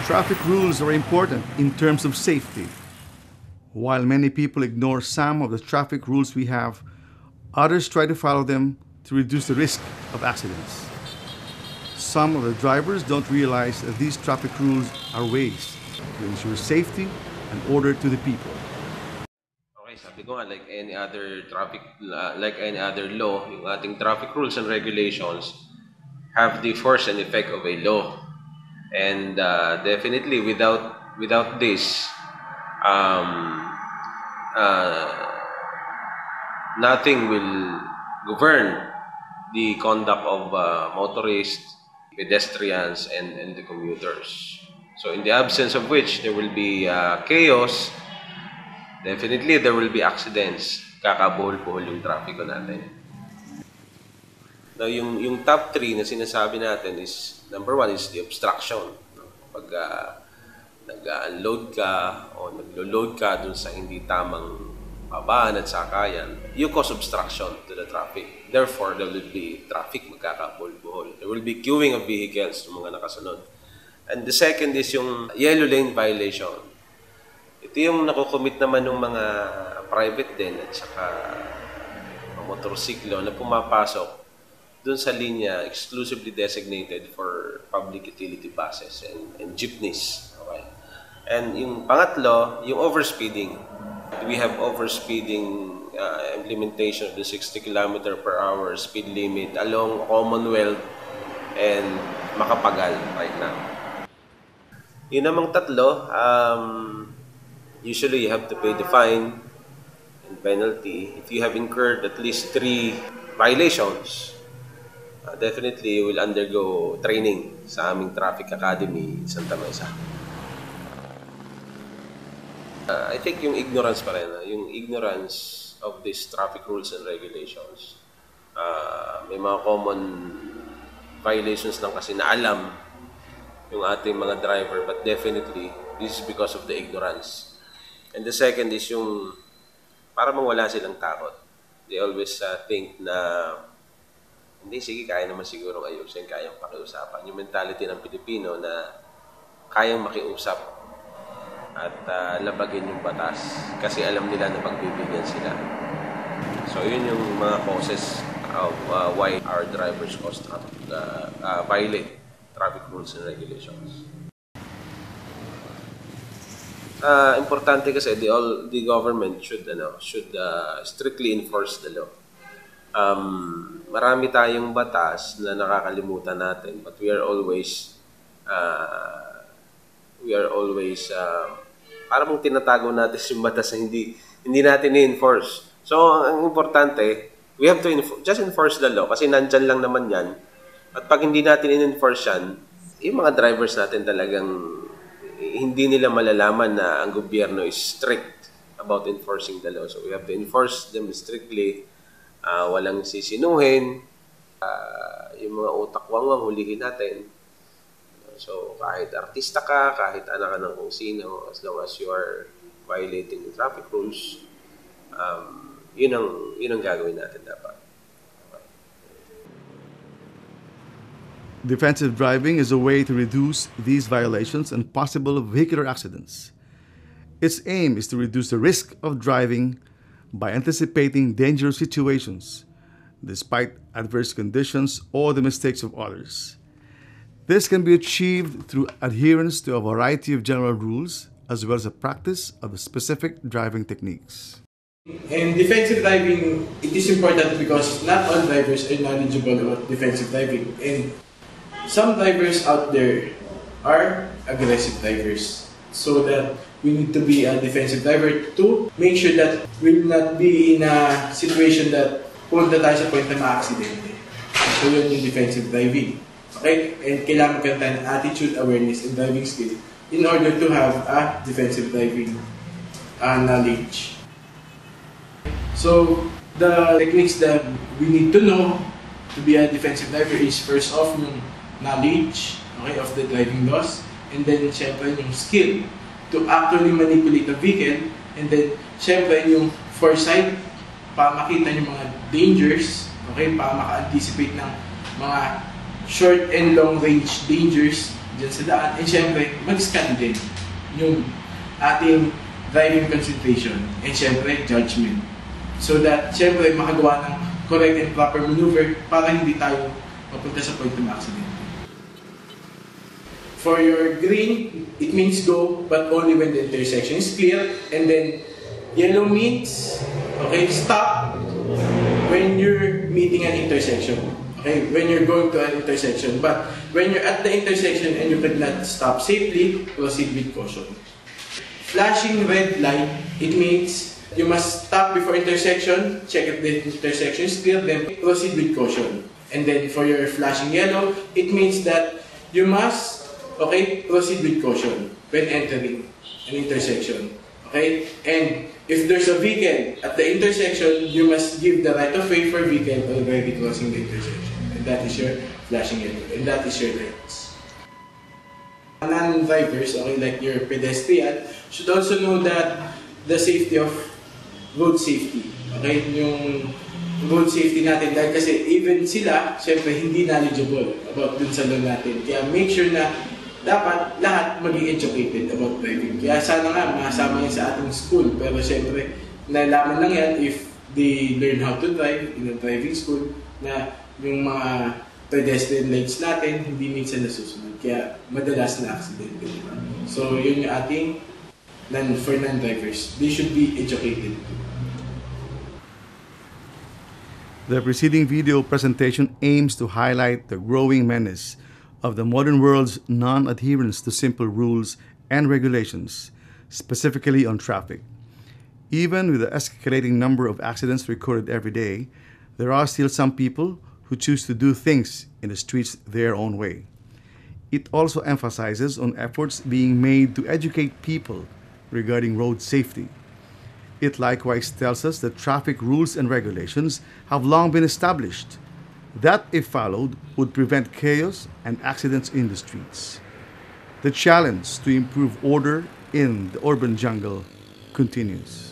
Traffic rules are important in terms of safety. While many people ignore some of the traffic rules we have, others try to follow them to reduce the risk of accidents. Some of the drivers don't realize that these traffic rules are ways to ensure safety and order to the people. Okay, sabi ko nga, like any other traffic, like any other law, yung ating traffic rules and regulations have the force and effect of a law. And definitely without this, nothing will govern the conduct of motorists, pedestrians, and the commuters. So in the absence of which, there will be chaos. Definitely, there will be accidents. Kakabuhol-buhol yung traffic natin. Now, yung top 3 na sinasabi natin is, number 1 is the obstruction. Pag nag-unload ka o naglo-load ka dun sa hindi tamang babaan at sakayan, you cause obstruction to the traffic. Therefore, there will be traffic, magkakabuhol-buhol. There will be queuing of vehicles ng mga nakasunod. And the second is yung yellow lane violation. Ito yung nakukomit naman ng mga private din at saka mga motorsiklo na pumapasok dun sa linya exclusively designated for public utility buses and jeepneys. Okay? And yung pangatlo, yung overspeeding. We have overspeeding implementation of the 60 km/h speed limit along Commonwealth and Makapagal right now. Yun namang tatlo, usually you have to pay the fine and penalty. If you have incurred at least 3 violations, definitely you will undergo training sa aming Traffic Academy in Santa Mesa. I think yung ignorance pa rin, yung ignorance of these traffic rules and regulations. May mga common violations lang kasi na alam yung ating mga driver, but definitely this is because of the ignorance. And the second is yung para mawala silang takot. They always think na hindi, sige, kaya naman siguro ayusin, kayang pakiusapan. Yung mentality ng Pilipino na kayang makiusap at labagin yung batas kasi alam nila na pagbibigyan sila. So yun yung mga causes of why our drivers violate traffic rules and regulations. Importante kasi the government should strictly enforce the law. Marami tayong batas na nakakalimutan natin, but we are always parang tinatago natin yung batas na hindi natin i-enforce. So ang importante, we have to just enforce the law kasi nandyan lang naman yan. At pag hindi natin in-enforce yan, yung mga drivers natin talagang hindi nila malalaman na ang gobyerno is strict about enforcing the law. So we have to enforce them strictly. Walang sisinuhin. Yung mga utak-wangwang hulihin natin. So kahit artista ka, kahit anak ka ng kung sino, as long as you are violating the traffic rules, yun ang gagawin natin dapat. Defensive driving is a way to reduce these violations and possible vehicular accidents. Its aim is to reduce the risk of driving by anticipating dangerous situations, despite adverse conditions or the mistakes of others. This can be achieved through adherence to a variety of general rules, as well as a practice of specific driving techniques. In defensive driving, it is important because not all drivers are knowledgeable about defensive driving. And some drivers out there are aggressive drivers. So that we need to be a defensive driver to make sure that we will not be in a situation that punta tayo sa point na ma-aksidente. So yun yung defensive driving. Okay? And kailangan ka tayo ng attitude, awareness, and driving skill in order to have a defensive driving knowledge. So, the techniques that we need to know to be a defensive driver is first off yung knowledge, okay, of the driving laws, and then syempre yung skill to actually manipulate the vehicle, and then syempre yung foresight para makita yung mga dangers, okay, para maka-anticipate ng mga short and long range dangers dyan sa daan. And syempre, mag-scan din yung ating driving concentration and syempre, judgment. So that, syempre, makagawa ng correct and proper maneuver para hindi tayo mapunta sa point ng accident. For your green, it means go, but only when the intersection is clear. And then, yellow means, okay, stop when you're meeting an intersection. Okay, when you're going to an intersection. But when you're at the intersection and you cannot stop safely, proceed with caution. Flashing red light, it means you must stop before intersection, check if the intersection is clear, then proceed with caution. And then for your flashing yellow, it means that you must, okay, proceed with caution when entering an intersection. Okay? And if there's a vehicle at the intersection, you must give the right of way for vehicle already crossing the intersection. And that is your flashing yellow. And that is your lights. Non-drivers, okay, like your pedestrian, should also know that the safety of road safety. Okay? Yung road safety natin dahil kasi even sila, syempre hindi knowledgeable about dun sa law natin. Kaya make sure na dapat lahat maging educated about driving. Kaya sana nga masama yan sa ating school. Pero syempre, nalaman lang yan if they learn how to drive in a driving school na yung mga pedestrian lights natin hindi minsan nasusunod. Kaya madalas na accident. Diba? So yun yung ating for non-drivers. They should be educated. The preceding video presentation aims to highlight the growing menace of the modern world's non-adherence to simple rules and regulations, specifically on traffic. Even with the escalating number of accidents recorded every day, there are still some people who choose to do things in the streets their own way. It also emphasizes on efforts being made to educate people regarding road safety. It likewise tells us that traffic rules and regulations have long been established, that, if followed, would prevent chaos and accidents in the streets. The challenge to improve order in the urban jungle continues.